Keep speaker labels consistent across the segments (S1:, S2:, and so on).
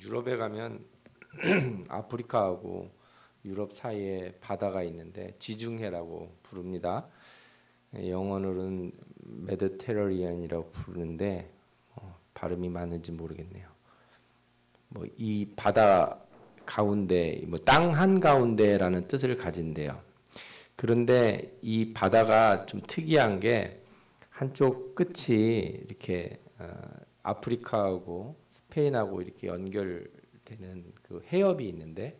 S1: 유럽에 가면 아프리카하고 유럽 사이에 바다가 있는데 지중해라고 부릅니다. 영어로는 메디테레니안이라고 부르는데 발음이 맞는지 모르겠네요. 뭐 이 바다 가운데 땅 한가운데라는 뜻을 가진대요. 그런데 이 바다가 좀 특이한 게 한쪽 끝이 이렇게 아프리카하고 스페인하고 이렇게 연결되는 그 해협이 있는데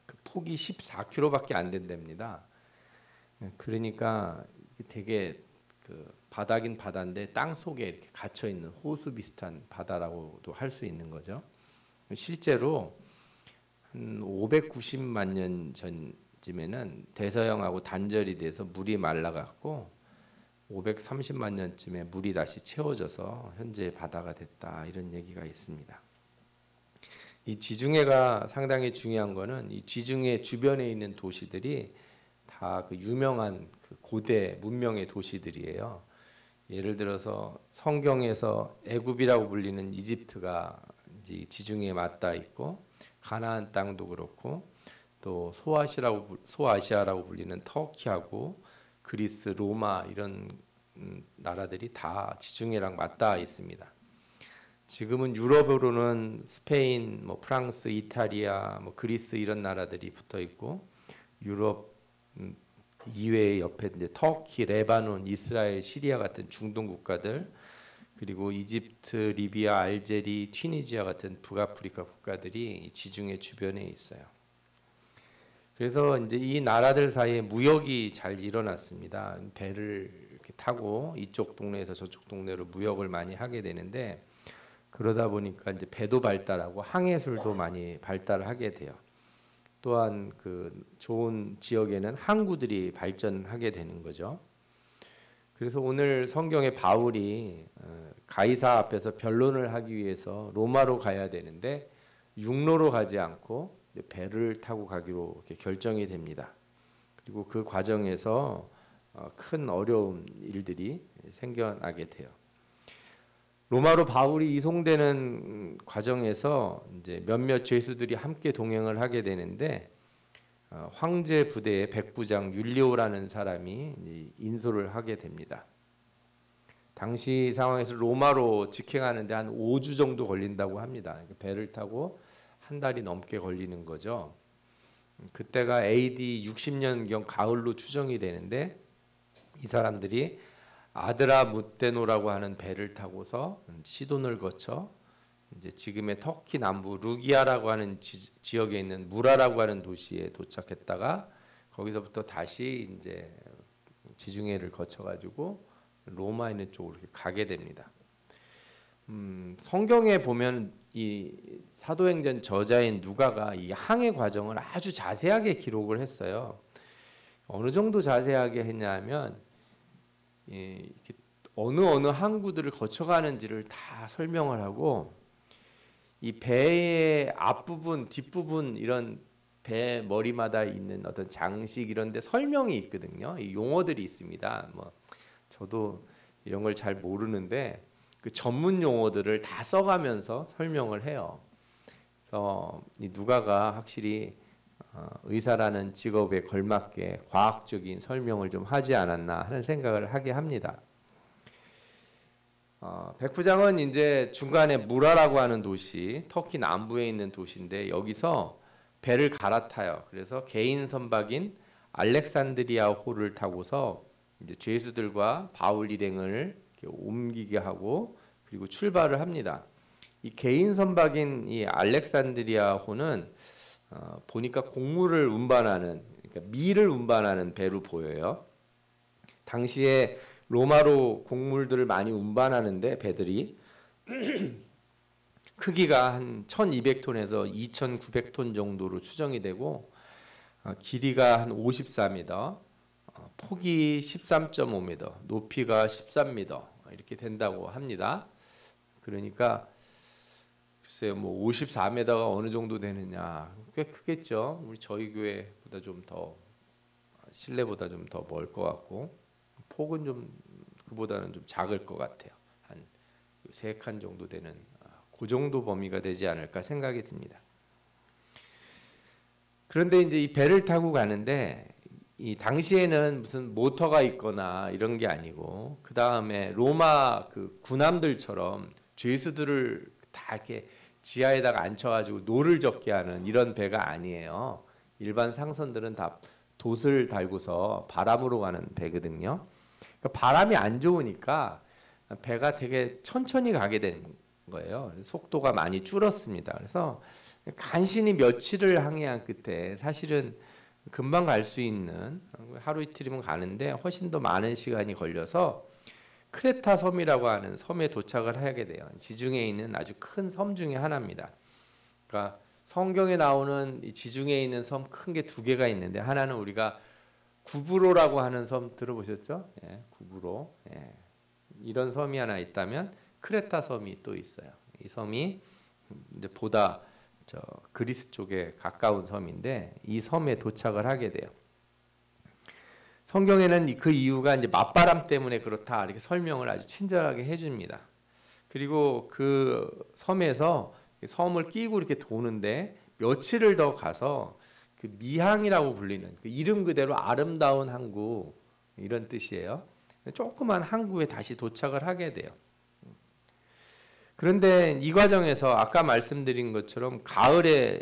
S1: 그 폭이 14km밖에 안 된답니다. 그러니까 되게 그 바다긴 바다인데 땅 속에 이렇게 갇혀 있는 호수 비슷한 바다라고도 할 수 있는 거죠. 실제로 한 590만 년 전쯤에는 대서양하고 단절이 돼서 물이 말라갖고 530만 년쯤에 물이 다시 채워져서 현재 바다가 됐다, 이런 얘기가 있습니다. 이 지중해가 상당히 중요한 거는 이 지중해 주변에 있는 도시들이 다 그 유명한 그 고대 문명의 도시들이에요. 예를 들어서 성경에서 애굽이라고 불리는 이집트가 이제 지중해에 맞닿아 있고, 가나안 땅도 그렇고, 또 소아시아라고 불리는 터키하고 그리스, 로마 이런 나라들이 다 지중해랑 맞닿아 있습니다. 지금은 유럽으로는 스페인, 프랑스, 이탈리아, 그리스 이런 나라들이 붙어 있고, 유럽 이외의 옆에 이제 터키, 레바논, 이스라엘, 시리아 같은 중동 국가들, 그리고 이집트, 리비아, 알제리, 튀니지아 같은 북아프리카 국가들이 지중해 주변에 있어요. 그래서 이제 이 나라들 사이에 무역이 잘 일어났습니다. 배를 이렇게 타고 이쪽 동네에서 저쪽 동네로 무역을 많이 하게 되는데, 그러다 보니까 이제 배도 발달하고 항해술도 많이 발달하게 돼요. 또한 그 좋은 지역에는 항구들이 발전하게 되는 거죠. 그래서 오늘 성경에 바울이 가이사 앞에서 변론을 하기 위해서 로마로 가야 되는데 육로로 가지 않고 배를 타고 가기로 이렇게 결정이 됩니다. 그리고 그 과정에서 큰 어려운 일들이 생겨나게 돼요. 로마로 바울이 이송되는 과정에서 이제 몇몇 죄수들이 함께 동행을 하게 되는데, 황제 부대의 백부장 율리오라는 사람이 인솔을 하게 됩니다. 당시 상황에서 로마로 직행하는데 한 5주 정도 걸린다고 합니다. 배를 타고 한 달이 넘게 걸리는 거죠. 그때가 AD 60년경 가을로 추정이 되는데, 이 사람들이 아드라무테노라고 하는 배를 타고서 시돈을 거쳐 이제 지금의 터키 남부 루기아라고 하는 지역에 있는 무라라고 하는 도시에 도착했다가 거기서부터 다시 이제 지중해를 거쳐가지고 로마에 있는 쪽으로 이렇게 가게 됩니다. 성경에 보면 이 사도행전 저자인 누가가 이 항해 과정을 아주 자세하게 기록을 했어요. 어느 정도 자세하게 했냐면 이렇게 어느 항구들을 거쳐가는지를 다 설명을 하고, 이 배의 앞부분, 뒷부분 이런 배 머리마다 있는 어떤 장식 이런 데 설명이 있거든요. 이 용어들이 있습니다. 저도 이런 걸 잘 모르는데 그 전문 용어들을 다 써가면서 설명을 해요. 그래서 이 누가가 확실히 의사라는 직업에 걸맞게 과학적인 설명을 좀 하지 않았나 하는 생각을 하게 합니다. 백부장은 이제 중간에 무라라고 하는 도시, 터키 남부에 있는 도시인데 여기서 배를 갈아타요. 그래서 개인 선박인 알렉산드리아 호를 타고서 이제 죄수들과 바울 일행을 옮기게 하고 그리고 출발을 합니다. 이 개인 선박인 이 알렉산드리아 호는 보니까 곡물을 운반하는, 그러니까 밀을 운반하는 배로 보여요. 당시에 로마로 곡물들을 많이 운반하는데 배들이 크기가 한 1200톤에서 2900톤 정도로 추정이 되고, 길이가 한 54m, 폭이 13.5m, 높이가 13m 이렇게 된다고 합니다. 그러니까 글쎄요, 54m가 어느 정도 되느냐, 꽤 크겠죠. 우리 저희 교회보다 좀 더, 실내보다 좀 더 멀 것 같고, 폭은 좀 그보다는 좀 작을 것 같아요. 한 3칸 정도 되는, 그 그 정도 범위가 되지 않을까 생각이 듭니다. 그런데 이제 이 배를 타고 가는데 이 당시에는 무슨 모터가 있거나 이런 게 아니고 그 다음에 로마 그 군함들처럼 죄수들을 다 이렇게 지하에다가 앉혀가지고 노를 젓게 하는 이런 배가 아니에요. 일반 상선들은 다 돛을 달고서 바람으로 가는 배거든요. 그러니까 바람이 안 좋으니까 배가 되게 천천히 가게 된 거예요. 속도가 많이 줄었습니다. 그래서 간신히 며칠을 항해한 끝에 사실은 금방 갈 수 있는 하루 이틀이면 가는데 훨씬 더 많은 시간이 걸려서 크레타 섬이라고 하는 섬에 도착을 하게 돼요. 지중해에 있는 아주 큰 섬 중에 하나입니다. 그러니까 성경에 나오는 이 지중해에 있는 섬 큰 게 두 개가 있는데 하나는 우리가 구브로라고 하는 섬 들어보셨죠? 예, 구브로. 예. 이런 섬이 하나 있다면 크레타 섬이 또 있어요. 이 섬이 이제 보다 저 그리스 쪽에 가까운 섬인데 이 섬에 도착을 하게 돼요. 성경에는 그 이유가 이제 맞바람 때문에 그렇다 이렇게 설명을 아주 친절하게 해줍니다. 그리고 그 섬에서 섬을 끼고 이렇게 도는데 며칠을 더 가서 그 미항이라고 불리는 그 이름 그대로 아름다운 항구 이런 뜻이에요. 조그만 항구에 다시 도착을 하게 돼요. 그런데 이 과정에서 아까 말씀드린 것처럼 가을에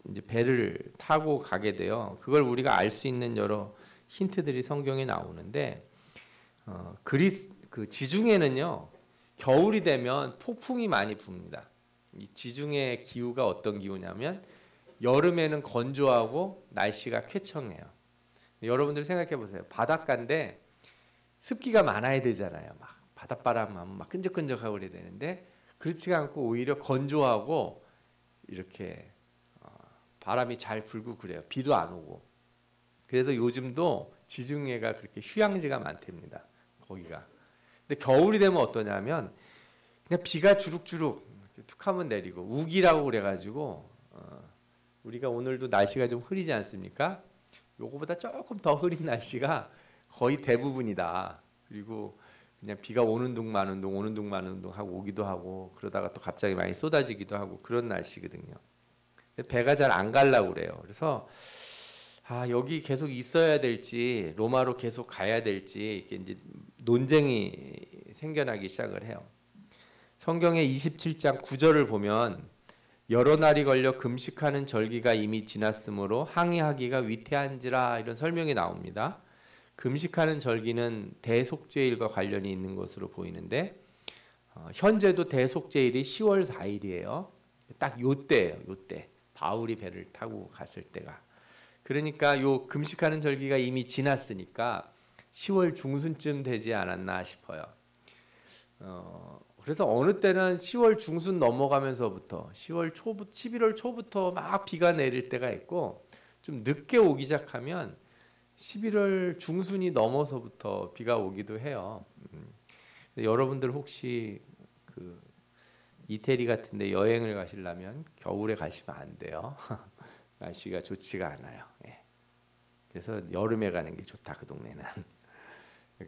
S1: 이제 배를 타고 가게 돼요. 그걸 우리가 알 수 있는 여러 힌트들이 성경에 나오는데 그리스 그 지중해는요 겨울이 되면 폭풍이 많이 붑니다. 이 지중해 기후가 어떤 기후냐면 여름에는 건조하고 날씨가 쾌청해요. 여러분들 생각해 보세요. 바닷가인데 습기가 많아야 되잖아요. 막 바닷바람 하면 막 끈적끈적하고 그래야 되는데 그렇지가 않고 오히려 건조하고 이렇게 바람이 잘 불고 그래요. 비도 안 오고. 그래서 요즘도 지중해가 그렇게 휴양지가 많답니다. 거기가. 근데 겨울이 되면 어떠냐면 그냥 비가 주룩주룩 툭 하면 내리고 우기라고 그래가지고 우리가 오늘도 날씨가 좀 흐리지 않습니까? 요거보다 조금 더 흐린 날씨가 거의 대부분이다. 그리고 그냥 비가 오는 둥 마는 둥 오는 둥 마는 둥 하고 오기도 하고 그러다가 또 갑자기 많이 쏟아지기도 하고 그런 날씨거든요. 배가 잘 안 가려고 그래요. 그래서 여기 계속 있어야 될지 로마로 계속 가야 될지 이렇게 이제 논쟁이 생겨나기 시작을 해요. 성경의 27장 9절을 보면 여러 날이 걸려 금식하는 절기가 이미 지났으므로 항해하기가 위태한지라 이런 설명이 나옵니다. 금식하는 절기는 대속죄일과 관련이 있는 것으로 보이는데 현재도 대속죄일이 10월 4일이에요. 딱 요때예요. 요때 바울이 배를 타고 갔을 때가. 그러니까 요 금식하는 절기가 이미 지났으니까 10월 중순쯤 되지 않았나 싶어요. 그래서 어느 때는 10월 중순 넘어가면서부터 11월 초부터 막 비가 내릴 때가 있고 좀 늦게 오기 시작하면 11월 중순이 넘어서부터 비가 오기도 해요. 여러분들 혹시 그 이태리 같은데 여행을 가시려면 겨울에 가시면 안 돼요. 날씨가 좋지가 않아요. 예. 그래서 여름에 가는 게 좋다 그 동네는.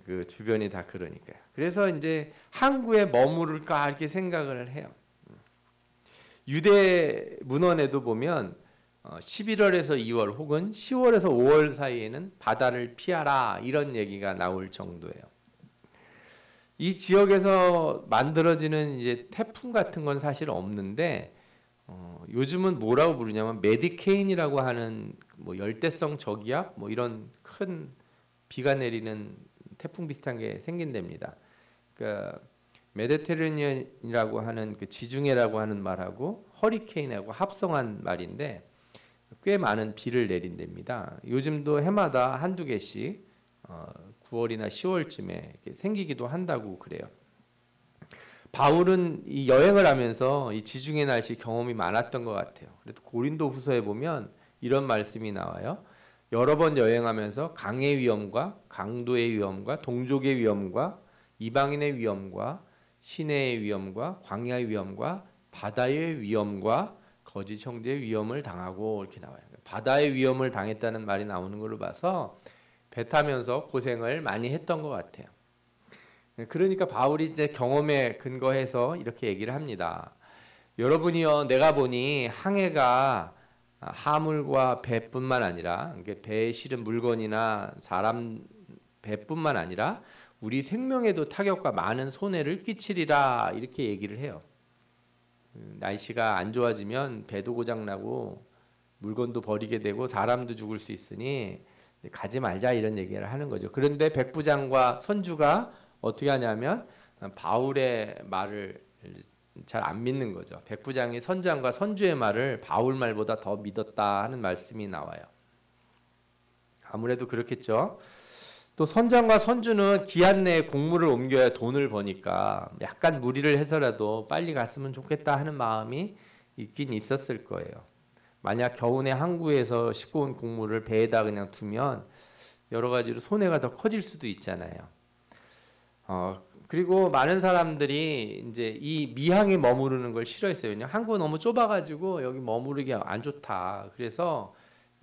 S1: 그 주변이 다 그러니까요. 그래서 이제 항구에 머무를까 이렇게 생각을 해요. 유대 문헌에도 보면 11월에서 2월 혹은 10월에서 5월 사이에는 바다를 피하라 이런 얘기가 나올 정도예요. 이 지역에서 만들어지는 이제 태풍 같은 건 사실 없는데 요즘은 뭐라고 부르냐면 메디케인이라고 하는 뭐 열대성 저기압 뭐 이런 큰 비가 내리는 태풍 비슷한 게 생긴답니다. 그러니까 메디테레니언이라고 하는 그 지중해라고 하는 말하고 허리케인하고 합성한 말인데 꽤 많은 비를 내린답니다. 요즘도 해마다 한두 개씩 9월이나 10월쯤에 이렇게 생기기도 한다고 그래요. 바울은 이 여행을 하면서 이 지중해 날씨 경험이 많았던 것 같아요. 그래도 고린도후서에 보면 이런 말씀이 나와요. 여러 번 여행하면서 강의 위험과 강도의 위험과 동족의 위험과 이방인의 위험과 시내의 위험과 광야의 위험과 바다의 위험과 거짓 형제의 위험을 당하고 이렇게 나와요. 바다의 위험을 당했다는 말이 나오는 걸로 봐서 배 타면서 고생을 많이 했던 것 같아요. 그러니까 바울이 이제 경험에 근거해서 이렇게 얘기를 합니다. 여러분이요, 내가 보니 항해가 하물과 배뿐만 아니라 배에 실은 물건이나 사람 배뿐만 아니라 우리 생명에도 타격과 많은 손해를 끼치리라 이렇게 얘기를 해요. 날씨가 안 좋아지면 배도 고장나고 물건도 버리게 되고 사람도 죽을 수 있으니 가지 말자 이런 얘기를 하는 거죠. 그런데 백부장과 선주가 어떻게 하냐면 바울의 말을 잘 안 믿는 거죠. 백부장이 선장과 선주의 말을 바울 말보다 더 믿었다 하는 말씀이 나와요. 아무래도 그렇겠죠. 또 선장과 선주는 기한 내에 공무를 옮겨야 돈을 버니까 약간 무리를 해서라도 빨리 갔으면 좋겠다 하는 마음이 있긴 있었을 거예요. 만약 겨우내 항구에서 싣고 온 곡물을 배에다 그냥 두면 여러 가지로 손해가 더 커질 수도 있잖아요. 그리고 많은 사람들이 이제 이 미항에 머무르는 걸 싫어했어요. 그냥 항구가 너무 좁아가지고 여기 머무르기 안 좋다. 그래서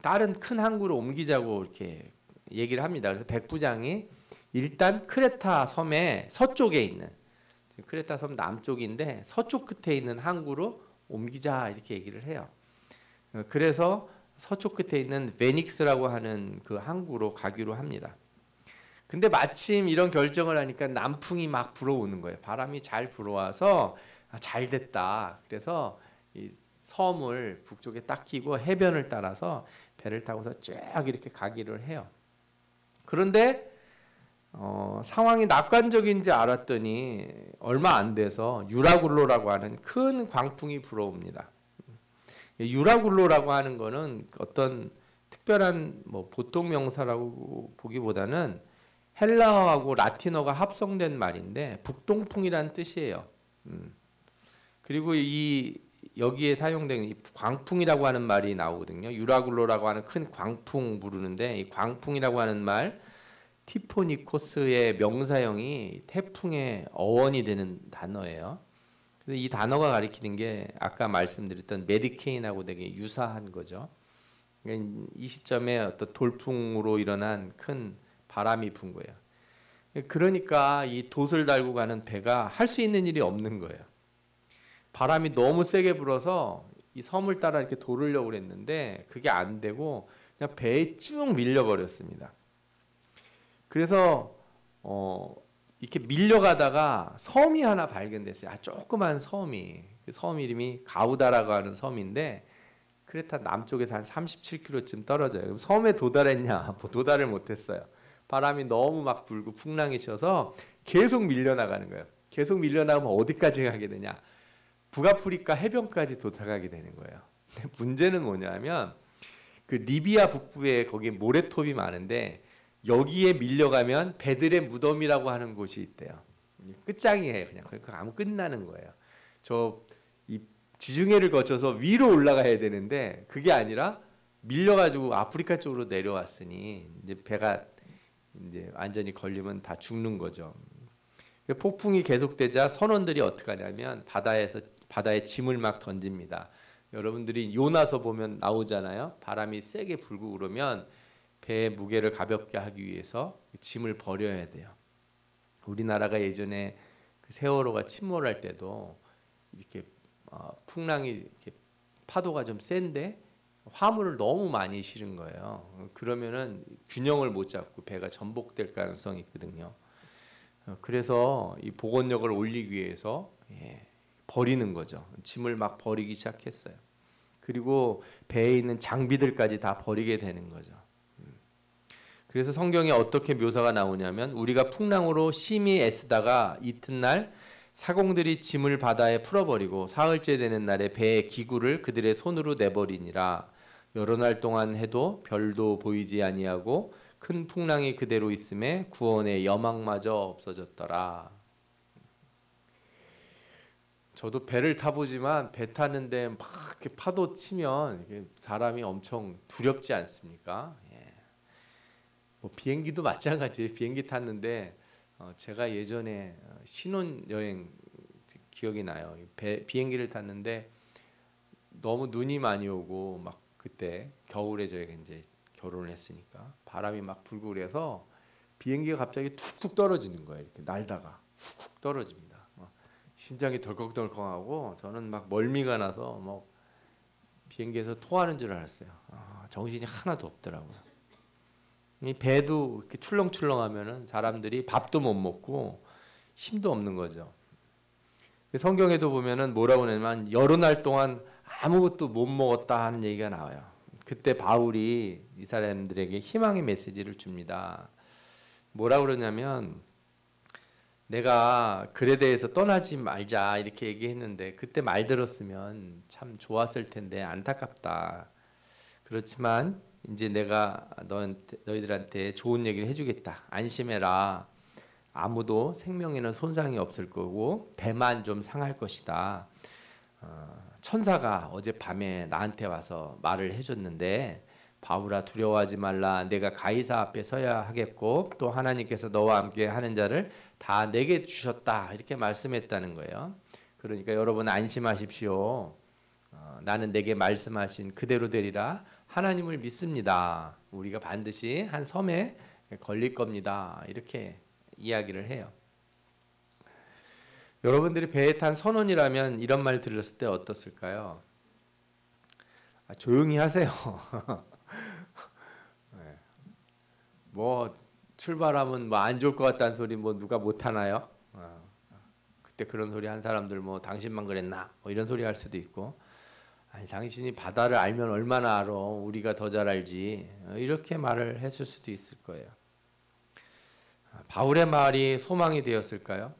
S1: 다른 큰 항구로 옮기자고 이렇게 얘기를 합니다. 그래서 백부장이 일단 크레타 섬의 서쪽에 있는, 크레타 섬 남쪽인데 서쪽 끝에 있는 항구로 옮기자 이렇게 얘기를 해요. 그래서 서쪽 끝에 있는 베닉스라고 하는 그 항구로 가기로 합니다. 근데 마침 이런 결정을 하니까 남풍이 막 불어오는 거예요. 바람이 잘 불어와서 잘 됐다. 그래서 이 섬을 북쪽에 딱 끼고 해변을 따라서 배를 타고서 쭉 이렇게 가기를 해요. 그런데 상황이 낙관적인지 알았더니 얼마 안 돼서 유라굴로라고 하는 큰 광풍이 불어옵니다. 유라굴로라고 하는 거는 어떤 특별한 뭐 보통 명사라고 보기보다는 헬라어하고 라틴어가 합성된 말인데 북동풍이라는 뜻이에요. 그리고 여기에 사용된 이 광풍이라고 하는 말이 나오거든요. 유라굴로라고 하는 큰 광풍 부르는데 이 광풍이라고 하는 말 티포니코스의 명사형이 태풍의 어원이 되는 단어예요. 그래서 이 단어가 가리키는 게 아까 말씀드렸던 메디케인하고 되게 유사한 거죠. 그러니까 이 시점에 어떤 돌풍으로 일어난 큰 바람이 분 거예요. 그러니까 이 돛을 달고 가는 배가 할 수 있는 일이 없는 거예요. 바람이 너무 세게 불어서 이 섬을 따라 이렇게 돌으려고 했는데 그게 안 되고 그냥 배에 쭉 밀려버렸습니다. 그래서 이렇게 밀려가다가 섬이 하나 발견됐어요. 조그만 섬이. 그 섬 이름이 가우다라고 하는 섬인데 크레타 남쪽에서 한 37km쯤 떨어져요. 그럼 섬에 도달했냐? 도달을 못했어요. 바람이 너무 막 불고 풍랑이 쳐서 계속 밀려나가는 거예요. 계속 밀려나가면 어디까지 가게 되냐? 북아프리카 해변까지 도착하게 되는 거예요. 근데 문제는 뭐냐면 그 리비아 북부에 거기 모래톱이 많은데 여기에 밀려가면 배들의 무덤이라고 하는 곳이 있대요. 끝장이에요. 그냥 아무 끝나는 거예요. 이 지중해를 거쳐서 위로 올라가야 되는데 그게 아니라 밀려가지고 아프리카 쪽으로 내려왔으니 이제 배가 이제 완전히 걸리면 다 죽는 거죠. 폭풍이 계속되자 선원들이 어떻게 하냐면 바다에 짐을 막 던집니다. 여러분들이 요나서 보면 나오잖아요. 바람이 세게 불고 그러면 배의 무게를 가볍게 하기 위해서 짐을 버려야 돼요. 우리나라가 예전에 그 세월호가 침몰할 때도 이렇게 풍랑이 이렇게 파도가 좀 센데 화물을 너무 많이 실은 거예요. 그러면은 균형을 못 잡고 배가 전복될 가능성이 있거든요. 그래서 이 복원력을 올리기 위해서 버리는 거죠. 짐을 막 버리기 시작했어요. 그리고 배에 있는 장비들까지 다 버리게 되는 거죠. 그래서 성경에 어떻게 묘사가 나오냐면 우리가 풍랑으로 심히 애쓰다가 이튿날 사공들이 짐을 바다에 풀어버리고 사흘째 되는 날에 배의 기구를 그들의 손으로 내버리니라. 여러 날 동안 해도 별도 보이지 아니하고 큰 풍랑이 그대로 있음에 구원의 여망마저 없어졌더라. 저도 배를 타보지만 배 타는데 막 이렇게 파도 치면 사람이 엄청 두렵지 않습니까? 뭐 비행기도 마찬가지예요. 비행기 탔는데 제가 예전에 신혼여행 기억이 나요. 비행기를 탔는데 너무 눈이 많이 오고 막 그때 겨울에 저희가 이제 결혼을 했으니까 바람이 막 불고 그래서 비행기가 갑자기 툭툭 떨어지는 거예요. 이렇게 날다가 훅훅 떨어집니다. 심장이 덜컥덜컥하고 저는 막 멀미가 나서 뭐 비행기에서 토하는 줄 알았어요. 정신이 하나도 없더라고요. 이 배도 이렇게 출렁출렁하면은 사람들이 밥도 못 먹고 힘도 없는 거죠. 성경에도 보면은 뭐라고 하냐면 여러 날 동안 아무것도 못 먹었다 하는 얘기가 나와요. 그때 바울이 이 사람들에게 희망의 메시지를 줍니다. 뭐라고 그러냐면 내가 그레데에서 떠나지 말자 이렇게 얘기했는데 그때 말 들었으면 참 좋았을 텐데 안타깝다. 그렇지만 이제 내가 너희들한테 좋은 얘기를 해주겠다. 안심해라. 아무도 생명에는 손상이 없을 거고 배만 좀 상할 것이다. 천사가 어젯밤에 나한테 와서 말을 해줬는데 바울아 두려워하지 말라. 내가 가이사 앞에 서야 하겠고 또 하나님께서 너와 함께 하는 자를 다 내게 주셨다. 이렇게 말씀했다는 거예요. 그러니까 여러분 안심하십시오. 나는 내게 말씀하신 그대로 되리라. 하나님을 믿습니다. 우리가 반드시 한 섬에 걸릴 겁니다. 이렇게 이야기를 해요. 여러분들이 배에 탄 선원이라면 이런 말 들었을 때 어떻을까요? 조용히 하세요. 뭐 출발하면 뭐 안 좋을 것 같다는 소리 뭐 누가 못 하나요? 그때 그런 소리 한 사람들 뭐 당신만 그랬나? 뭐 이런 소리 할 수도 있고, 아니 당신이 바다를 알면 얼마나 알아? 우리가 더 잘 알지. 이렇게 말을 했을 수도 있을 거예요. 바울의 말이 소망이 되었을까요?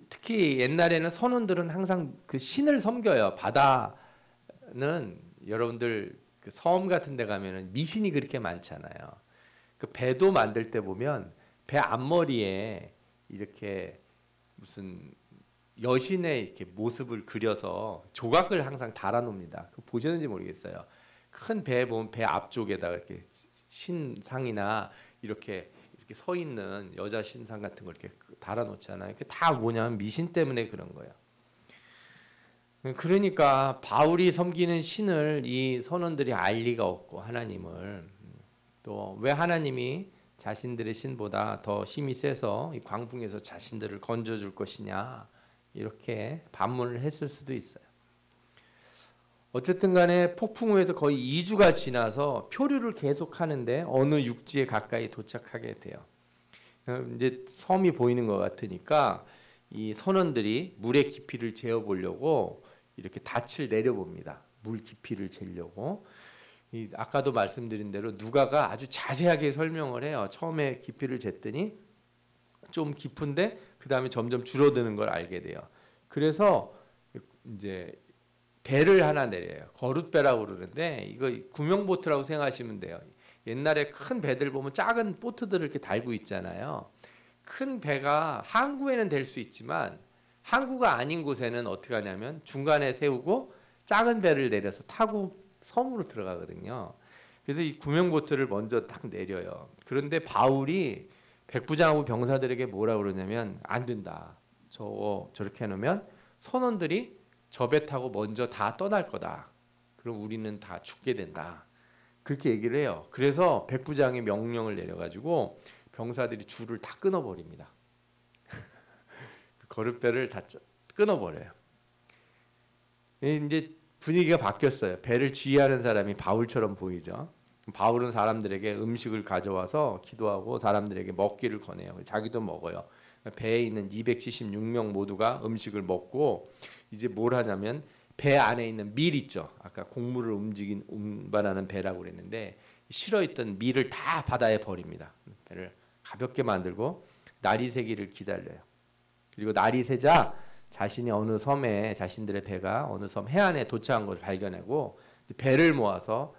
S1: 특히 옛날에는 선원들은 항상 그 신을 섬겨요. 바다는 여러분들 그 섬 같은 데 가면은 미신이 그렇게 많잖아요. 그 배도 만들 때 보면 배 앞머리에 이렇게 무슨 여신의 이렇게 모습을 그려서 조각을 항상 달아 놓습니다. 보셨는지 모르겠어요. 큰 배 보면 배 앞쪽에다가 이렇게 신상이나 이렇게 서 있는 여자 신상 같은 걸 이렇게 달아 놓잖아요. 그게 다 뭐냐면 미신 때문에 그런 거예요. 그러니까 바울이 섬기는 신을 이 선원들이 알 리가 없고 하나님을 또 왜 하나님이 자신들의 신보다 더 힘이 세서 이 광풍에서 자신들을 건져줄 것이냐 이렇게 반문을 했을 수도 있어요. 어쨌든 간에 폭풍 후에서 거의 2주가 지나서 표류를 계속 하는데 어느 육지에 가까이 도착하게 돼요. 이제 섬이 보이는 것 같으니까 이 선원들이 물의 깊이를 재어보려고 이렇게 닻을 내려봅니다. 물 깊이를 재려고. 아까도 말씀드린 대로 누가가 아주 자세하게 설명을 해요. 처음에 깊이를 쟀더니 좀 깊은데 그 다음에 점점 줄어드는 걸 알게 돼요. 그래서 이제 배를 하나 내려요. 거룻배라고 그러는데 이거 구명보트라고 생각하시면 돼요. 옛날에 큰 배들 보면 작은 보트들을 이렇게 달고 있잖아요. 큰 배가 항구에는 될 수 있지만 항구가 아닌 곳에는 어떻게 하냐면 중간에 세우고 작은 배를 내려서 타고 섬으로 들어가거든요. 그래서 이 구명보트를 먼저 딱 내려요. 그런데 바울이 백부장하고 병사들에게 뭐라 그러냐면 안 된다. 저렇게 해놓으면 선원들이 저 배 타고 먼저 다 떠날 거다. 그럼 우리는 다 죽게 된다. 그렇게 얘기를 해요. 그래서 백부장이 명령을 내려가지고 병사들이 줄을 다 끊어버립니다. 그 거룻배를 다 끊어버려요. 이제 분위기가 바뀌었어요. 배를 지휘하는 사람이 바울처럼 보이죠. 바울은 사람들에게 음식을 가져와서 기도하고 사람들에게 먹기를 권해요. 자기도 먹어요. 배에 있는 276명 모두가 음식을 먹고 이제 뭘 하냐면 배 안에 있는 밀 있죠. 아까 곡물을 운반하는 배라고 그랬는데 실어있던 밀을 다 바다에 버립니다. 배를 가볍게 만들고 날이 새기를 기다려요. 그리고 날이 새자 자신이 어느 섬에 자신들의 배가 어느 섬 해안에 도착한 것을 발견하고 배를 모아서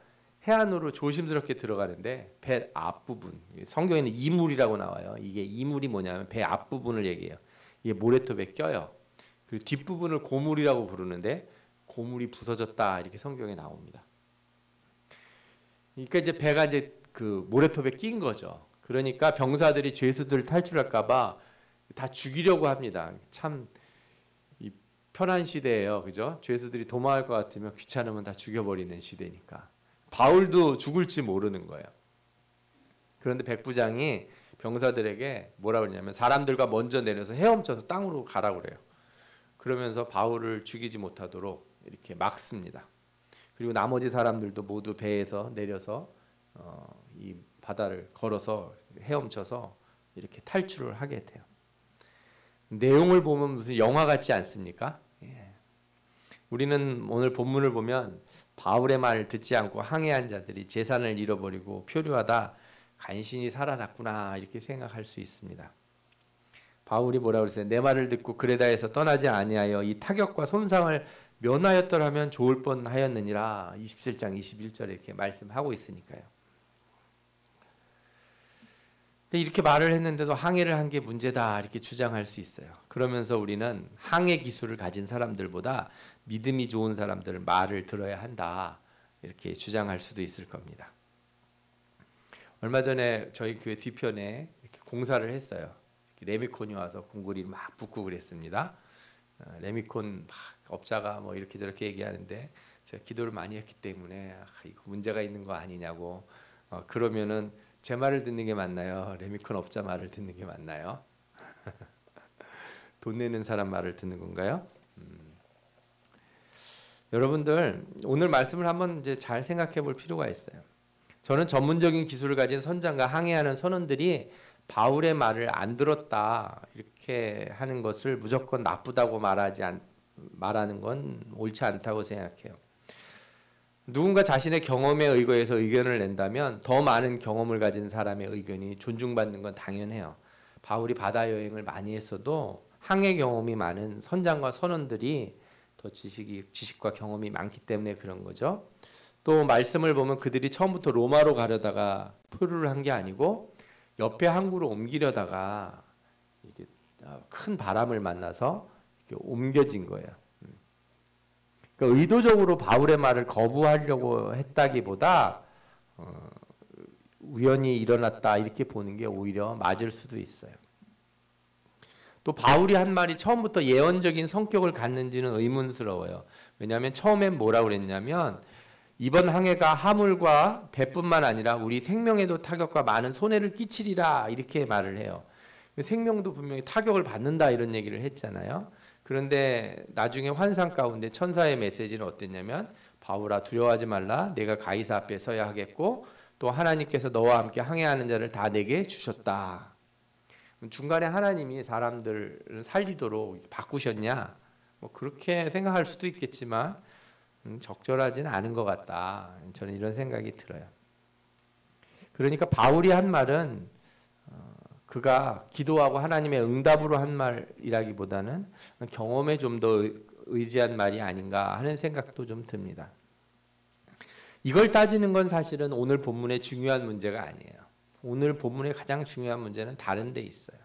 S1: 해안으로 조심스럽게 들어가는데 배 앞부분, 성경에는 이물이라고 나와요. 이게 이물이 뭐냐면 배 앞부분을 얘기해요. 이게 모래톱에 껴요. 그리고 뒷부분을 고물이라고 부르는데 고물이 부서졌다 이렇게 성경에 나옵니다. 그러니까 이제 배가 이제 그 모래톱에 낀 거죠. 그러니까 병사들이 죄수들을 탈출할까봐 다 죽이려고 합니다. 참 편한 시대예요, 그죠? 죄수들이 도망할 것 같으면 귀찮으면 다 죽여버리는 시대니까. 바울도 죽을지 모르는 거예요. 그런데 백부장이 병사들에게 뭐라 그러냐면 사람들과 먼저 내려서 헤엄쳐서 땅으로 가라고 그래요. 그러면서 바울을 죽이지 못하도록 이렇게 막습니다. 그리고 나머지 사람들도 모두 배에서 내려서 이 바다를 걸어서 헤엄쳐서 이렇게 탈출을 하게 돼요. 내용을 보면 무슨 영화 같지 않습니까? 예. 우리는 오늘 본문을 보면 바울의 말을 듣지 않고 항해한 자들이 재산을 잃어버리고 표류하다 간신히 살아났구나 이렇게 생각할 수 있습니다. 바울이 뭐라고 그랬어요? 내 말을 듣고 그레다에서 떠나지 아니하여 이 타격과 손상을 면하였더라면 좋을 뻔하였느니라. 27장 21절에 이렇게 말씀하고 있으니까요. 이렇게 말을 했는데도 항해를 한 게 문제다 이렇게 주장할 수 있어요. 그러면서 우리는 항해 기술을 가진 사람들보다 믿음이 좋은 사람들 말을 들어야 한다 이렇게 주장할 수도 있을 겁니다. 얼마 전에 저희 교회 뒤편에 이렇게 공사를 했어요. 레미콘이 와서 공구리 막 붓고 그랬습니다. 레미콘 막 업자가 뭐 이렇게 저렇게 얘기하는데 제가 기도를 많이 했기 때문에 이거 문제가 있는 거 아니냐고 그러면은 제 말을 듣는 게 맞나요? 레미콘 업자 말을 듣는 게 맞나요? 돈 내는 사람 말을 듣는 건가요? 여러분들 오늘 말씀을 한번 이제 잘 생각해 볼 필요가 있어요. 저는 전문적인 기술을 가진 선장과 항해하는 선원들이 바울의 말을 안 들었다 이렇게 하는 것을 무조건 나쁘다고 말하는 건 옳지 않다고 생각해요. 누군가 자신의 경험에 의거해서 의견을 낸다면 더 많은 경험을 가진 사람의 의견이 존중받는 건 당연해요. 바울이 바다 여행을 많이 했어도 항해 경험이 많은 선장과 선원들이 더 지식과 경험이 많기 때문에 그런 거죠. 또 말씀을 보면 그들이 처음부터 로마로 가려다가 표류를 한 게 아니고 옆에 항구로 옮기려다가 이게 큰 바람을 만나서 이렇게 옮겨진 거예요. 그러니까 의도적으로 바울의 말을 거부하려고 했다기보다 우연히 일어났다 이렇게 보는 게 오히려 맞을 수도 있어요. 또 바울이 한 말이 처음부터 예언적인 성격을 갖는지는 의문스러워요. 왜냐하면 처음엔 뭐라고 그랬냐면 이번 항해가 하물과 배뿐만 아니라 우리 생명에도 타격과 많은 손해를 끼치리라 이렇게 말을 해요. 생명도 분명히 타격을 받는다 이런 얘기를 했잖아요. 그런데 나중에 환상 가운데 천사의 메시지는 어땠냐면 바울아 두려워하지 말라 내가 가이사 앞에 서야 하겠고 또 하나님께서 너와 함께 항해하는 자를 다 내게 주셨다. 중간에 하나님이 사람들을 살리도록 바꾸셨냐? 뭐 그렇게 생각할 수도 있겠지만 적절하지는 않은 것 같다. 저는 이런 생각이 들어요. 그러니까 바울이 한 말은 그가 기도하고 하나님의 응답으로 한 말이라기보다는 경험에 좀 더 의지한 말이 아닌가 하는 생각도 좀 듭니다. 이걸 따지는 건 사실은 오늘 본문의 중요한 문제가 아니에요. 오늘 본문의 가장 중요한 문제는 다른 데 있어요.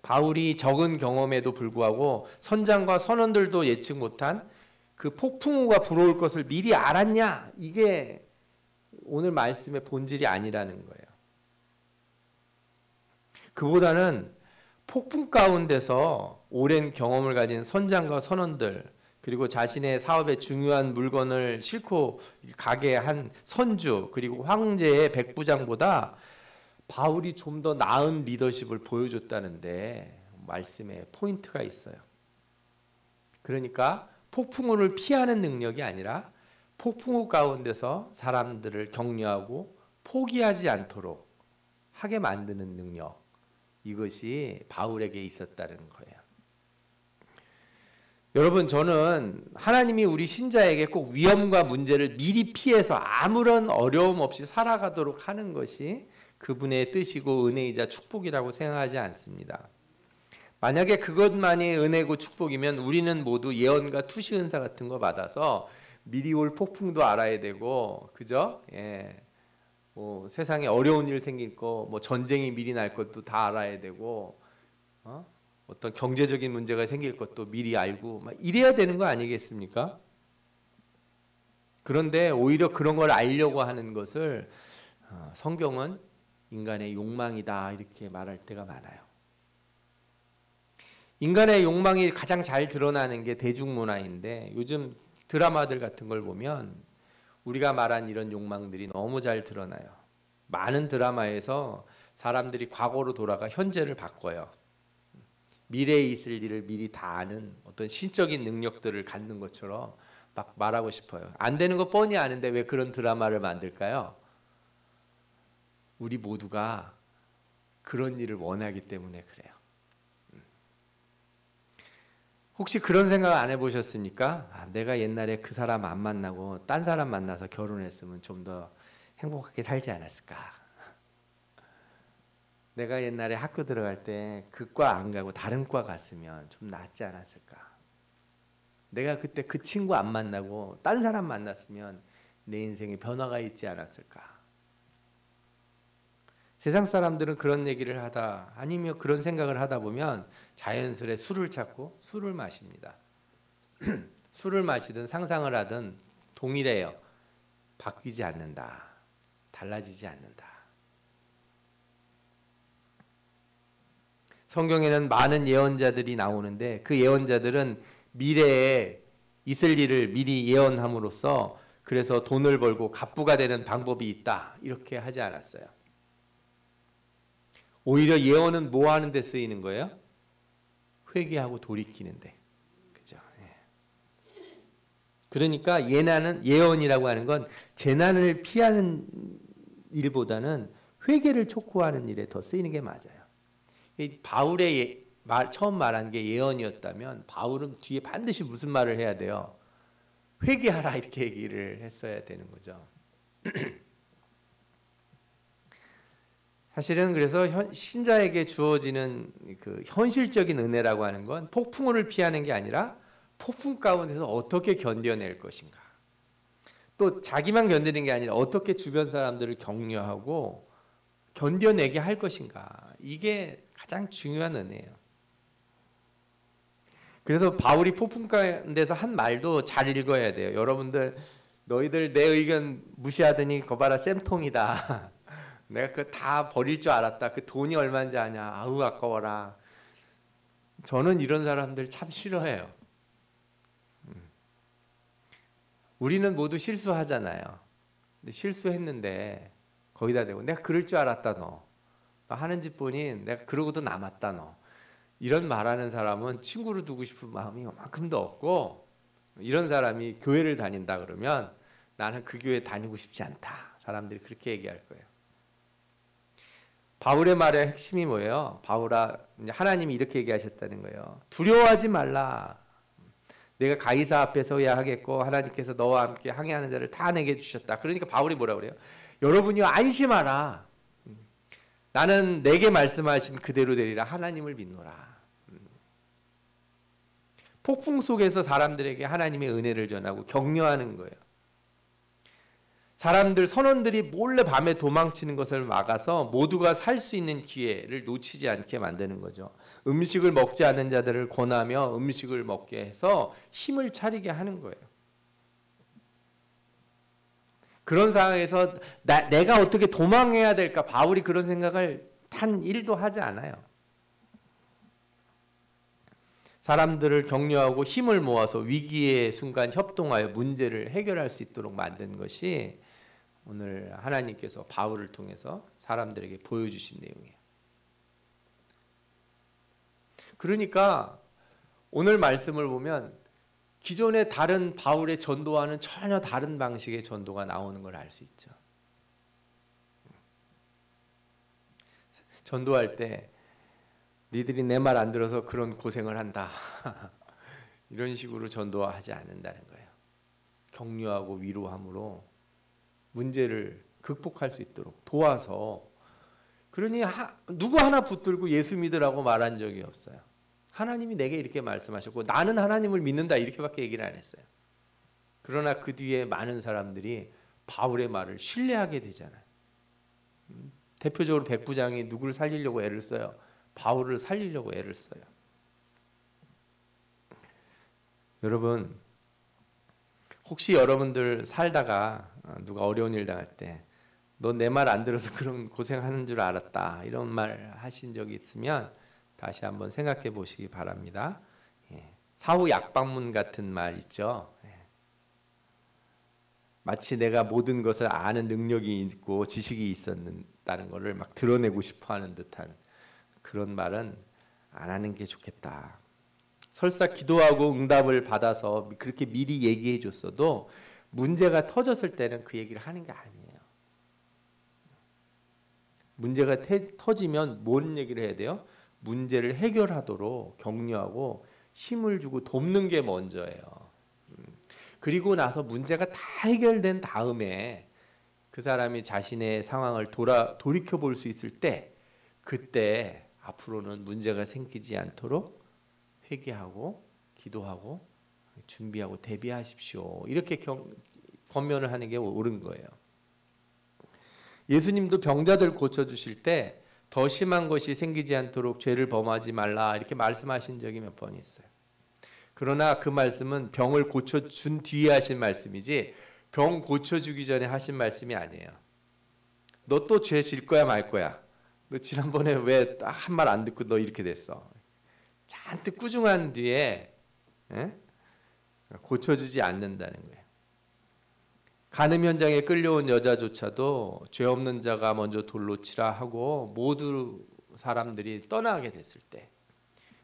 S1: 바울이 적은 경험에도 불구하고 선장과 선원들도 예측 못한 그 폭풍우가 불어올 것을 미리 알았냐? 이게 오늘 말씀의 본질이 아니라는 거예요. 그보다는 폭풍 가운데서 오랜 경험을 가진 선장과 선원들 그리고 자신의 사업의 중요한 물건을 싣고 가게 한 선주 그리고 황제의 백부장보다 바울이 좀 더 나은 리더십을 보여줬다는데 말씀에 포인트가 있어요. 그러니까 폭풍우를 피하는 능력이 아니라 폭풍우 가운데서 사람들을 격려하고 포기하지 않도록 하게 만드는 능력 이것이 바울에게 있었다는 거예요. 여러분 저는 하나님이 우리 신자에게 꼭 위험과 문제를 미리 피해서 아무런 어려움 없이 살아가도록 하는 것이 그분의 뜻이고 은혜이자 축복이라고 생각하지 않습니다. 만약에 그것만이 은혜고 축복이면 우리는 모두 예언과 투시 은사 같은 거 받아서 미리 올 폭풍도 알아야 되고 그죠? 예. 뭐 세상에 어려운 일 생길 거, 뭐 전쟁이 미리 날 것도 다 알아야 되고 어떤 경제적인 문제가 생길 것도 미리 알고 막 이래야 되는 거 아니겠습니까? 그런데 오히려 그런 걸 알려고 하는 것을 성경은 인간의 욕망이다 이렇게 말할 때가 많아요. 인간의 욕망이 가장 잘 드러나는 게 대중문화인데 요즘 드라마들 같은 걸 보면 우리가 말한 이런 욕망들이 너무 잘 드러나요. 많은 드라마에서 사람들이 과거로 돌아가 현재를 바꿔요. 미래에 있을 일을 미리 다 아는 어떤 신적인 능력들을 갖는 것처럼 막 말하고 싶어요. 안 되는 거 뻔히 아는데 왜 그런 드라마를 만들까요? 우리 모두가 그런 일을 원하기 때문에 그래요. 혹시 그런 생각 안 해보셨습니까? 내가 옛날에 그 사람 안 만나고 딴 사람 만나서 결혼했으면 좀 더 행복하게 살지 않았을까? 내가 옛날에 학교 들어갈 때 그 과 안 가고 다른 과 갔으면 좀 낫지 않았을까? 내가 그때 그 친구 안 만나고 딴 사람 만났으면 내 인생에 변화가 있지 않았을까? 세상 사람들은 그런 얘기를 하다 아니면 그런 생각을 하다 보면 자연스레 술을 찾고 술을 마십니다. 술을 마시든 상상을 하든 동일해요. 바뀌지 않는다. 달라지지 않는다. 성경에는 많은 예언자들이 나오는데 그 예언자들은 미래에 있을 일을 미리 예언함으로써 그래서 돈을 벌고 갑부가 되는 방법이 있다. 이렇게 하지 않았어요. 오히려 예언은 뭐 하는 데 쓰이는 거예요? 회개하고 돌이키는데. 그죠? 예. 그러니까 예언이라고 하는 건 재난을 피하는 일보다는 회개를 촉구하는 일에 더 쓰이는 게 맞아요. 바울의 처음 말한 게 예언이었다면 바울은 뒤에 반드시 무슨 말을 해야 돼요? 회개하라 이렇게 얘기를 했어야 되는 거죠. 사실은 그래서 신자에게 주어지는 그 현실적인 은혜라고 하는 건 폭풍우를 피하는 게 아니라 폭풍 가운데서 어떻게 견뎌낼 것인가. 또 자기만 견디는 게 아니라 어떻게 주변 사람들을 격려하고 견뎌내게 할 것인가. 이게 가장 중요한 은혜예요. 그래서 바울이 폭풍 가운데서 한 말도 잘 읽어야 돼요. 여러분들 너희들 내 의견 무시하더니 거 봐라 쌤통이다. 내가 그거 다 버릴 줄 알았다. 그 돈이 얼마인지 아냐. 아우 아까워라. 저는 이런 사람들 참 싫어해요. 우리는 모두 실수하잖아요. 근데 실수했는데 거기다 대고 내가 그럴 줄 알았다 너 하는 짓 보니 내가 그러고도 남았다 너 이런 말하는 사람은 친구로 두고 싶은 마음이 요만큼도 없고 이런 사람이 교회를 다닌다 그러면 나는 그 교회 다니고 싶지 않다. 사람들이 그렇게 얘기할 거예요. 바울의 말의 핵심이 뭐예요? 바울아, 하나님이 이렇게 얘기하셨다는 거예요. 두려워하지 말라. 내가 가이사 앞에 서야 하겠고 하나님께서 너와 함께 항해하는 자를 다 내게 주셨다. 그러니까 바울이 뭐라고 그래요? 여러분이 안심하라. 나는 내게 말씀하신 그대로 되리라. 하나님을 믿노라. 폭풍 속에서 사람들에게 하나님의 은혜를 전하고 격려하는 거예요. 선원들이 몰래 밤에 도망치는 것을 막아서 모두가 살 수 있는 기회를 놓치지 않게 만드는 거죠. 음식을 먹지 않는 자들을 권하며 음식을 먹게 해서 힘을 차리게 하는 거예요. 그런 상황에서 내가 어떻게 도망해야 될까? 바울이 그런 생각을 단 1도 하지 않아요. 사람들을 격려하고 힘을 모아서 위기의 순간 협동하여 문제를 해결할 수 있도록 만든 것이 오늘 하나님께서 바울을 통해서 사람들에게 보여주신 내용이에요. 그러니까 오늘 말씀을 보면 기존의 다른 바울의 전도와는 전혀 다른 방식의 전도가 나오는 걸 알 수 있죠. 전도할 때 니들이 내 말 안 들어서 그런 고생을 한다. 이런 식으로 전도하지 않는다는 거예요. 격려하고 위로함으로 문제를 극복할 수 있도록 도와서 그러니 누구 하나 붙들고 예수 믿으라고 말한 적이 없어요. 하나님이 내게 이렇게 말씀하셨고 나는 하나님을 믿는다 이렇게밖에 얘기를 안 했어요. 그러나 그 뒤에 많은 사람들이 바울의 말을 신뢰하게 되잖아요. 대표적으로 백부장이 누구를 살리려고 애를 써요? 바울을 살리려고 애를 써요. 여러분 혹시 여러분들 살다가 누가 어려운 일 당할 때 너 내 말 안 들어서 그런 고생하는 줄 알았다 이런 말 하신 적이 있으면 다시 한번 생각해 보시기 바랍니다. 사후 약방문 같은 말 있죠. 마치 내가 모든 것을 아는 능력이 있고 지식이 있었다는 것을 막 드러내고 싶어하는 듯한 그런 말은 안 하는 게 좋겠다. 설사 기도하고 응답을 받아서 그렇게 미리 얘기해 줬어도 문제가 터졌을 때는 그 얘기를 하는 게 아니에요. 문제가 터지면 뭔 얘기를 해야 돼요? 문제를 해결하도록 격려하고 힘을 주고 돕는 게 먼저예요. 그리고 나서 문제가 다 해결된 다음에 그 사람이 자신의 상황을 돌이켜 볼 수 있을 때 그때 앞으로는 문제가 생기지 않도록 회개하고 기도하고 준비하고 대비하십시오. 이렇게 권면을 하는 게 옳은 거예요. 예수님도 병자들 고쳐주실 때 더 심한 것이 생기지 않도록 죄를 범하지 말라 이렇게 말씀하신 적이 몇 번 있어요. 그러나 그 말씀은 병을 고쳐준 뒤에 하신 말씀이지 병 고쳐주기 전에 하신 말씀이 아니에요. 너 또 죄 질 거야 말 거야. 너 지난번에 왜 한 말 안 듣고 너 이렇게 됐어. 잔뜩 꾸중한 뒤에 고쳐주지 않는다는 거예요. 간음 현장에 끌려온 여자조차도 죄 없는 자가 먼저 돌로 치라 하고 모두 사람들이 떠나게 됐을 때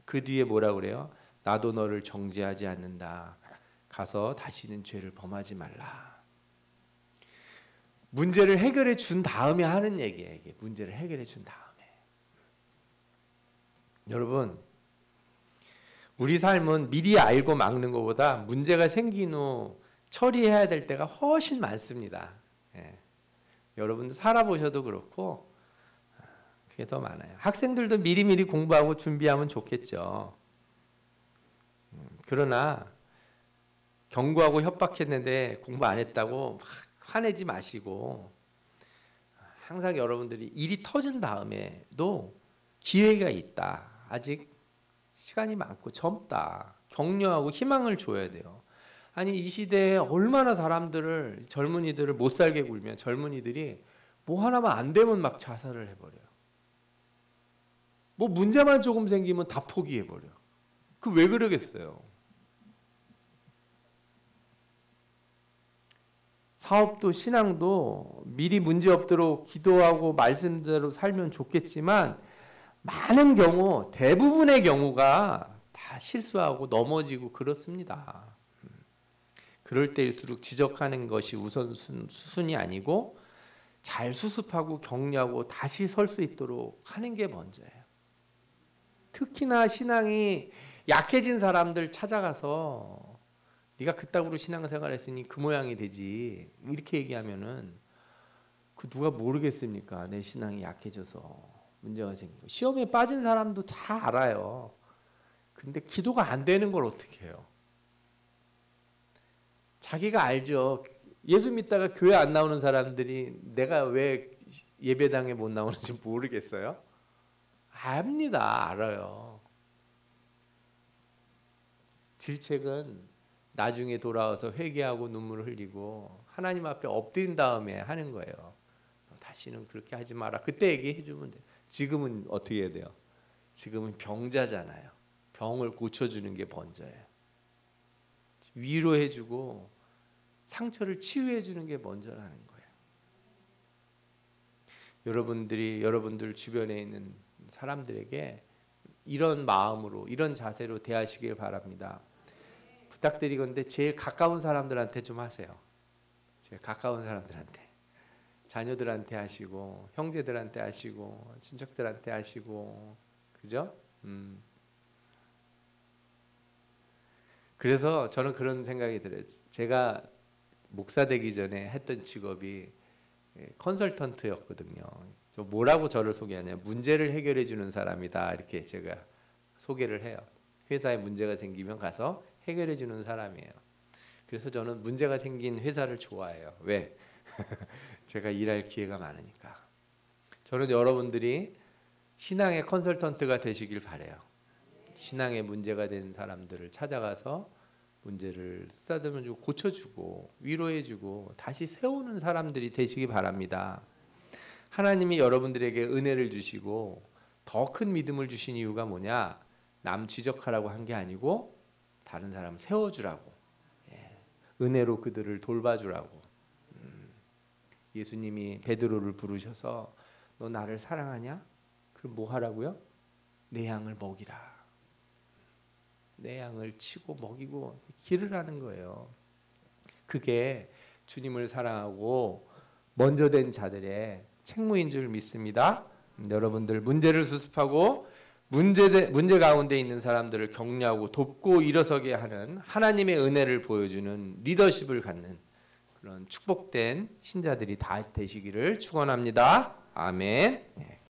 S1: 그 뒤에 뭐라 그래요? 나도 너를 정죄하지 않는다. 가서 다시는 죄를 범하지 말라. 문제를 해결해 준 다음에 하는 얘기예요. 이게 문제를 해결해 준 다음에. 여러분, 우리 삶은 미리 알고 막는 것보다 문제가 생긴 후 처리해야 될 때가 훨씬 많습니다. 예. 여러분들 살아보셔도 그렇고 그게 더 많아요. 학생들도 미리미리 공부하고 준비하면 좋겠죠. 그러나 경고하고 협박했는데 공부 안 했다고 막 화내지 마시고 항상 여러분들이 일이 터진 다음에도 기회가 있다. 아직 시간이 많고 젊다. 격려하고 희망을 줘야 돼요. 아니 이 시대에 얼마나 사람들을 젊은이들을 못 살게 굴면 젊은이들이 뭐 하나만 안 되면 막 자살을 해버려요. 뭐 문제만 조금 생기면 다 포기해버려. 그 왜 그러겠어요? 사업도 신앙도 미리 문제 없도록 기도하고 말씀대로 살면 좋겠지만 많은 경우 대부분의 경우가 다 실수하고 넘어지고 그렇습니다. 그럴 때일수록 지적하는 것이 우선순위 아니고 잘 수습하고 격려하고 다시 설 수 있도록 하는 게 먼저예요. 특히나 신앙이 약해진 사람들 찾아가서 네가 그따구로 신앙생활 했으니 그 모양이 되지 이렇게 얘기하면은 그 누가 모르겠습니까? 내 신앙이 약해져서 문제가 생기고 시험에 빠진 사람도 다 알아요. 근데 기도가 안 되는 걸 어떻게 해요? 자기가 알죠. 예수 믿다가 교회 안 나오는 사람들이 내가 왜 예배당에 못 나오는지 모르겠어요? 압니다. 알아요. 질책은 나중에 돌아와서 회개하고 눈물을 흘리고 하나님 앞에 엎드린 다음에 하는 거예요. 다시는 그렇게 하지 마라. 그때 얘기해 주면 돼요. 지금은 어떻게 해야 돼요? 지금은 병자잖아요. 병을 고쳐주는 게 먼저예요. 위로해주고 상처를 치유해주는 게 먼저라는 거예요. 여러분들 주변에 있는 사람들에게 이런 마음으로 이런 자세로 대하시길 바랍니다. 부탁드리건데 제일 가까운 사람들한테 좀 하세요. 제일 가까운 사람들한테. 자녀들한테 하시고 형제들한테 하시고 친척들한테 하시고 그죠? 그래서 저는 그런 생각이 들어요. 제가 목사 되기 전에 했던 직업이 컨설턴트였거든요. 저 뭐라고 저를 소개하냐? 문제를 해결해 주는 사람이다. 이렇게 제가 소개를 해요. 회사에 문제가 생기면 가서 해결해 주는 사람이에요. 그래서 저는 문제가 생긴 회사를 좋아해요. 왜? 제가 일할 기회가 많으니까. 저는 여러분들이 신앙의 컨설턴트가 되시길 바래요. 신앙에 문제가 된 사람들을 찾아가서 문제를 쓰다듬어 주고 고쳐주고 위로해주고 다시 세우는 사람들이 되시기 바랍니다. 하나님이 여러분들에게 은혜를 주시고 더 큰 믿음을 주신 이유가 뭐냐? 남 지적하라고 한 게 아니고 다른 사람 세워주라고, 은혜로 그들을 돌봐주라고. 예수님이 베드로를 부르셔서 너 나를 사랑하냐? 그럼 뭐 하라고요? 내 양을 먹이라. 내 양을 치고 먹이고 기르라는 거예요. 그게 주님을 사랑하고 먼저 된 자들의 책무인 줄 믿습니다. 여러분들 문제를 수습하고 문제 가운데 있는 사람들을 격려하고 돕고 일어서게 하는 하나님의 은혜를 보여주는 리더십을 갖는 그런 축복된 신자들이 다 되시기를 축원합니다. 아멘.